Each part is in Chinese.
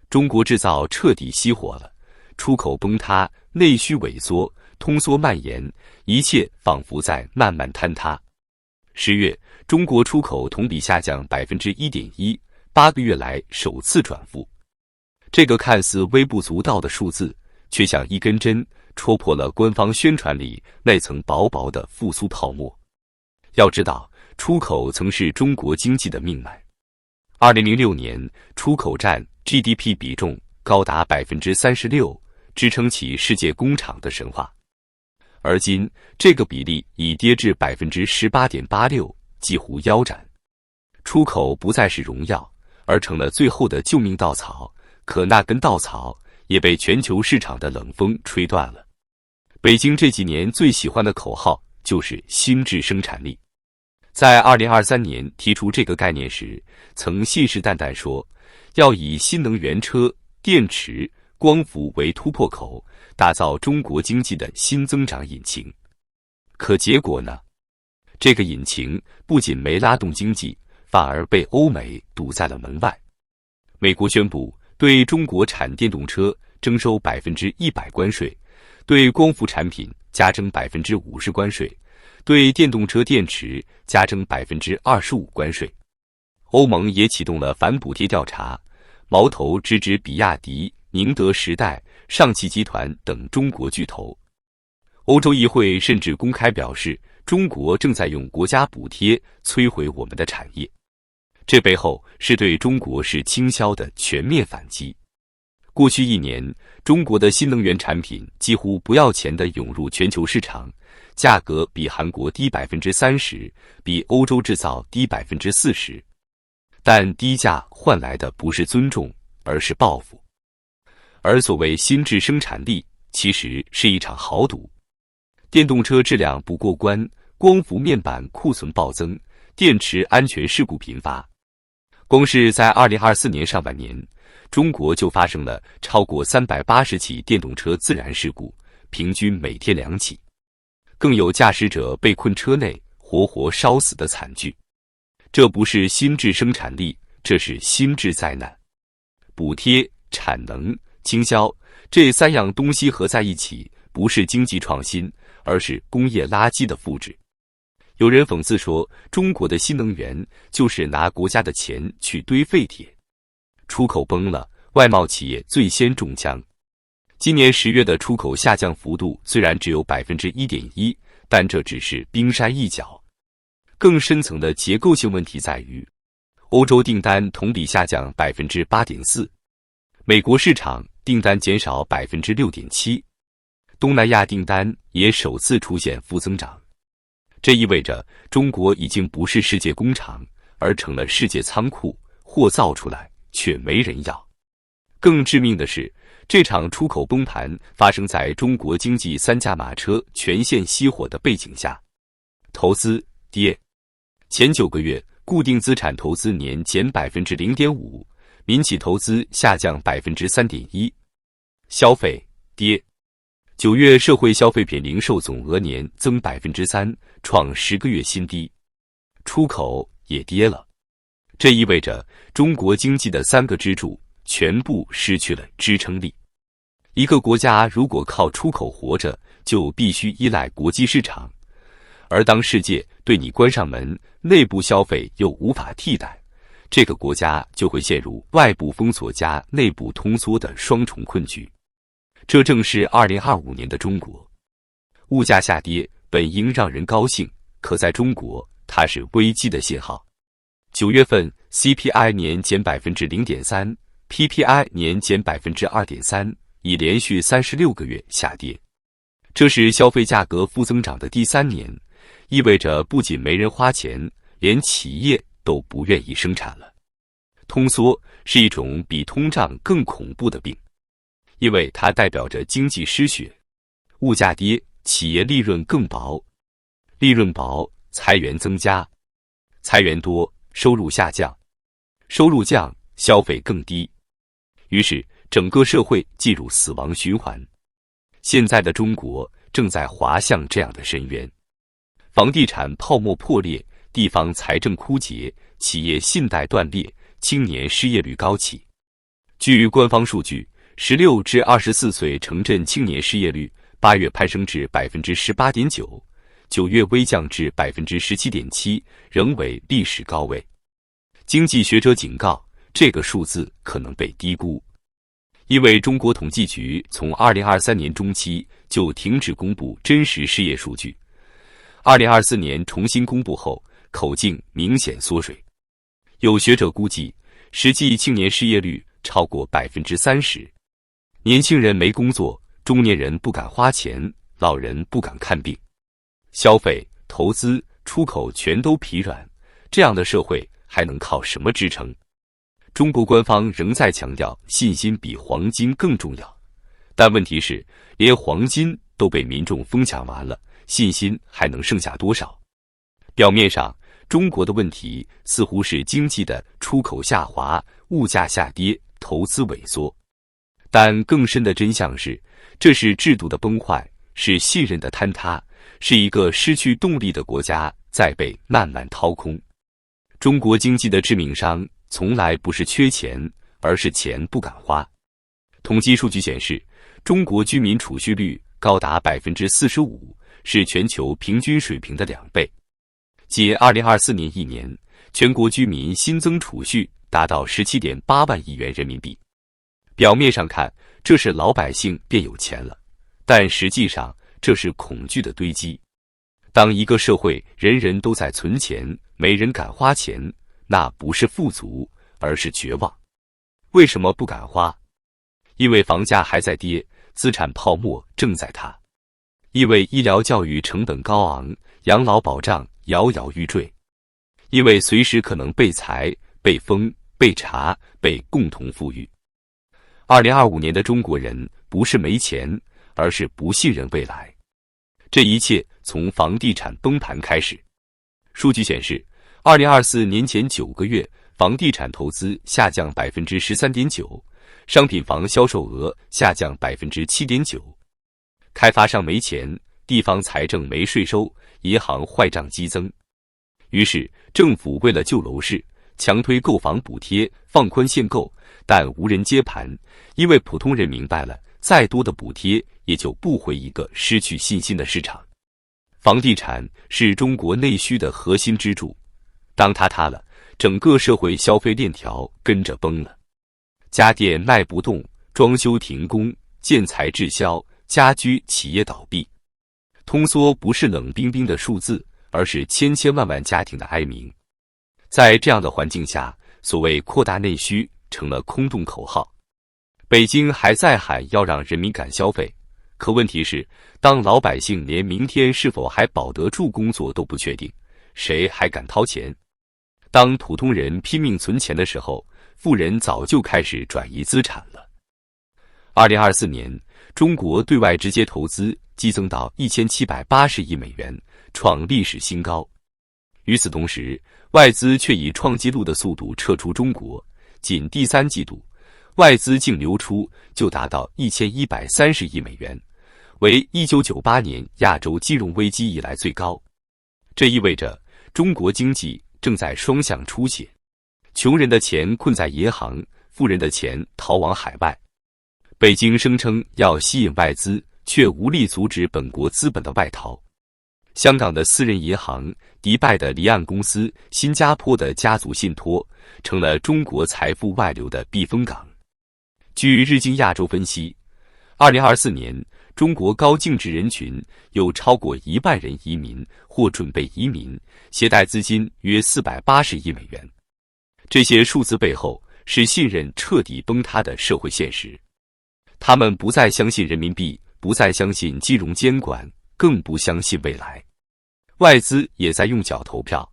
中國製造徹底熄火了，出口崩塌，內需萎縮，通縮蔓延，一切仿佛在慢慢坍塌。10月，中國出口同比下降 1.1%，8個月來首次轉負。這個看似微不足道的數字，卻像一根針戳破了官方宣傳裡那層薄薄的復甦泡沫。要知道，出口曾是中國經濟的命脈。2006年，出口佔 GDP 比重高達 36%， 支撐起世界工廠的神話。而今，這個比例已跌至 18.86%， 幾乎腰斬。出口不再是榮耀，而成了最後的救命稻草。可那根稻草也被全球市場的冷風吹斷了。北京這幾年最喜歡的口號就是新質生產力。在2023年提出這個概念時，曾信誓旦旦說要以新能源車、電池、光伏為突破口，打造中國經濟的新增長引擎。可結果呢？這個引擎不僅沒拉動經濟，反而被歐美堵在了門外。美國宣布對中國產電動車徵收100%關稅，對光伏產品加徵50%關稅，對電動車電池加徵25%關稅。歐盟也啟動了反補貼調查，矛頭直指比亞迪、寧德時代、上汽集團等中國巨頭。歐洲議會甚至公開表示，中國正在用國家補貼摧毀我們的產業。這背後是對中國是傾銷的全面反擊。過去1年，中國的新能源產品幾乎不要錢地湧入全球市場，價格比韓國低 30%， 比歐洲製造低 40%。但低價換來的不是尊重，而是報復。而所謂新質生產力，其實是一場豪賭。電動車質量不過關，光伏面板庫存暴增，電池安全事故頻發。光是在2024年上半年，中國就發生了超過380起電動車自燃事故，平均每天2起，更有駕駛者被困車內活活燒死的慘劇。這不是新質生產力，這是新質災難。補貼、產能、傾銷這3樣東西合在一起，不是經濟創新，而是工業垃圾的複製。有人諷刺說，中國的新能源就是拿國家的錢去堆廢鐵。出口崩了，外貿企業最先中槍。今年10月的出口下降幅度雖然只有 1.1%， 但這只是冰山一角。更深層的結構性問題在於，歐洲訂單同比下降 8.4%， 美國市場訂單減少 6.7%， 東南亞訂單也首次出現負增長。這意味着中國已經不是世界工廠，而成了世界倉庫，貨造出來卻沒人要。更致命的是，這場出口崩盤發生在中國經濟3駕馬車全線熄火的背景下。投資跌，前9個月固定資產投資年減 0.5%， 民企投資下降 3.1%。消費跌，9月社會消費品零售總額年增 3%， 創10個月新低。出口也跌了，這意味着中國經濟的3個支柱全部失去了支撐力。一個國家如果靠出口活着，就必須依賴國際市場，而當世界對你關上門，內部消費又無法替代，這個國家就會陷入外部封鎖加內部通縮的雙重困局。這正是2025年的中國。物價下跌本應讓人高興，可在中國，它是危機的信號。9月份 CPI 年減 0.3%， PPI 年減 2.3%， 已連續36個月下跌。這是消費價格負增長的第3年，意味着不僅沒人花錢，連企業都不願意生產了。通縮是一種比通脹更恐怖的病，因為它代表着經濟失血。物價跌，企業利潤更薄，利潤薄，裁員增加，裁員多，收入下降，收入降，消費更低，於是整個社會進入死亡循環。現在的中國正在滑向這樣的深淵，房地產泡沫破裂，地方財政枯竭，企業信貸斷裂，青年失業率高企。據官方數據，16至24歲城鎮青年失業率8月攀升至 18.9%， 9月微降至 17.7%， 仍為歷史高位。經濟學者警告，這個數字可能被低估，因為中國統計局從2023年中期就停止公布真實失業數據，2024年重新公布後，口徑明顯縮水。有學者估計，實際青年失業率超過 30%。年輕人沒工作，中年人不敢花錢，老人不敢看病，消費、投資、出口全都疲軟，這樣的社會還能靠什麼支撐？中國官方仍在強調信心比黃金更重要，但問題是，連黃金都被民眾瘋搶完了，信心還能剩下多少？表面上，中國的問題似乎是經濟的出口下滑、物價下跌、投資萎縮，但更深的真相是，這是制度的崩壞，是信任的坍塌，是一個失去動力的國家在被慢慢掏空。中國經濟的致命傷從來不是缺錢，而是錢不敢花。統計數據顯示，中國居民儲蓄率高達 45%， 是全球平均水平的2倍。即2024年一年，全國居民新增儲蓄達到 17.8 萬億元人民幣。表面上看，這是老百姓變有錢了，但實際上這是恐懼的堆積。當一個社會人人都在存錢，沒人敢花錢，那不是富足，而是絕望。為什麼不敢花？因為房價還在跌，資產泡沫正在塌；因為醫療教育成本高昂，養老保障搖搖欲墜；因為隨時可能被裁、被封、被查、被共同富裕。2025年的中國人不是沒錢，而是不信任未來。這一切從房地產崩盤開始。數據顯示，2024年前9個月，房地產投資下降 13.9%， 商品房銷售額下降 7.9%。開發商沒錢，地方財政沒稅收，銀行壞賬激增。於是，政府為了救樓市，強推購房補貼，放寬限購，但無人接盤，因為普通人明白了，再多的補貼也救不回一個失去信心的市場。房地產是中國內需的核心支柱，當它塌了，整個社會消費鏈條跟着崩了。家電賣不動，裝修停工，建材滯銷，家居企業倒閉。通縮不是冷冰冰的數字，而是千千萬萬家庭的哀鳴。在這樣的環境下，所謂擴大內需成了空洞口號。北京還在喊要讓人民敢消費，可問題是，當老百姓連明天是否還保得住工作都不確定，誰還敢掏錢？當普通人拼命存錢的時候，富人早就開始轉移資產了。2024年，中國對外直接投資激增到1780億美元，創歷史新高。與此同時，外資卻以創紀錄的速度撤出中國，僅第3季度，外資淨流出就達到1130億美元，為1998年亞洲金融危機以來最高。這意味着中國經濟正在雙向出血，窮人的錢困在銀行，富人的錢逃往海外。北京聲稱要吸引外資，卻無力阻止本國資本的外逃。香港的私人銀行、迪拜的離岸公司、新加坡的家族信託，成了中國財富外流的避風港。據日經亞洲分析，2024年中國高淨值人群有超過1萬人移民或準備移民，攜帶資金約480億美元。這些數字背後是信任徹底崩塌的社會現實。他們不再相信人民幣，不再相信金融監管，更不相信未來。外資也在用腳投票。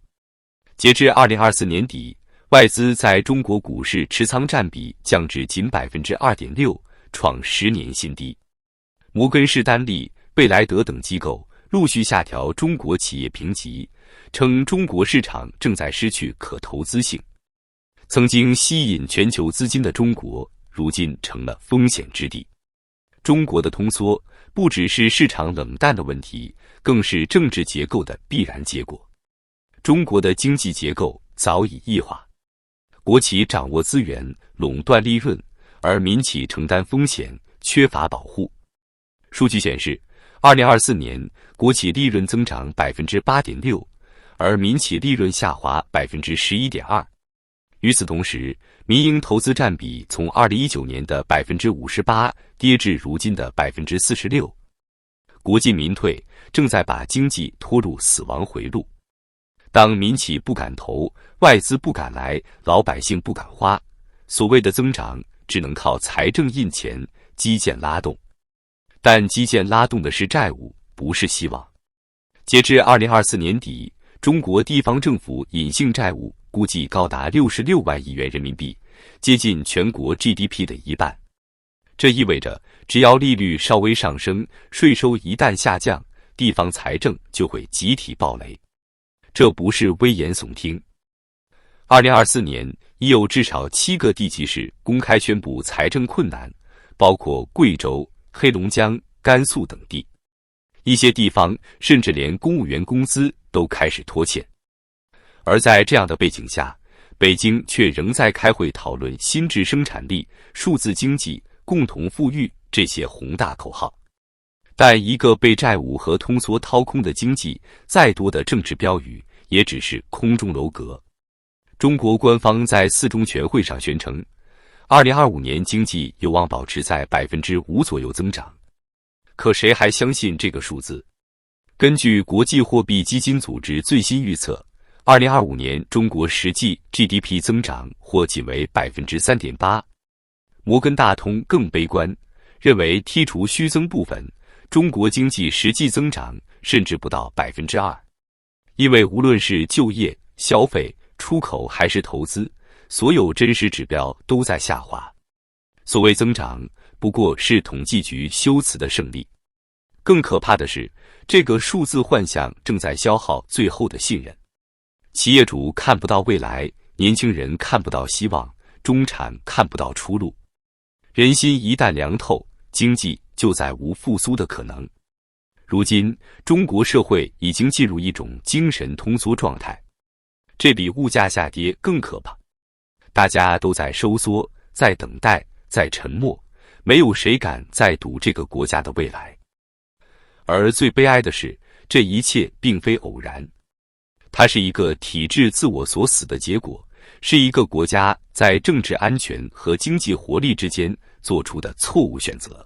截至2024年底，外資在中國股市持倉佔比降至僅 2.6%， 創10年新低。摩根士丹利、貝萊德等機構陸續下調中國企業評級，稱中國市場正在失去可投資性。曾經吸引全球資金的中國，如今成了風險之地。中國的通縮不只是市場冷淡的問題，更是政治結構的必然結果。中國的經濟結構早已異化，國企掌握資源，壟斷利潤，而民企承擔風險，缺乏保護。數據顯示，2024年國企利潤增長 8.6%， 而民企利潤下滑 11.2%。與此同時，民營投資佔比從2019年的 58% 跌至如今的 46%。國進民退，正在把經濟拖入死亡回路。當民企不敢投，外資不敢來，老百姓不敢花，所謂的增長只能靠財政印錢、基建拉動。但基建拉動的是債務，不是希望。截至2024年底，中國地方政府隱性債務估計高達66萬億元人民幣，接近全國 GDP 的一半。這意味着，只要利率稍微上升，稅收一旦下降，地方財政就會集體暴雷。這不是危言聳聽。2024年已有至少7個地級市公開宣布財政困難，包括貴州、黑龍江、甘肅等地。一些地方甚至連公務員工資都開始拖欠。而在這樣的背景下，北京卻仍在開會討論新質生產力、數字經濟、共同富裕這些宏大口號。但一個被債務和通縮掏空的經濟，再多的政治標語也只是空中樓閣。中國官方在4中全會上宣稱，2025年經濟有望保持在 5% 左右增長。可誰還相信這個數字？根據國際貨幣基金組織最新預測，2025年中國實際 GDP 增長或僅為 3.8%。摩根大通更悲觀，認為剔除虛增部分，中國經濟實際增長甚至不到 2%。因為無論是就業、消費、出口還是投資，所有真實指標都在下滑。所謂增長，不過是統計局修辭的勝利。更可怕的是，這個數字幻象正在消耗最後的信任。企業主看不到未來，年輕人看不到希望，中產看不到出路。人心一旦涼透，經濟就再無復甦的可能。如今，中國社會已經進入一種精神通縮狀態，這比物價下跌更可怕。大家都在收縮，在等待，在沉默，沒有誰敢再賭這個國家的未來。而最悲哀的是，這一切並非偶然，它是一個體制自我鎖死的結果，是一個國家在政治安全和經濟活力之間做出的錯誤選擇。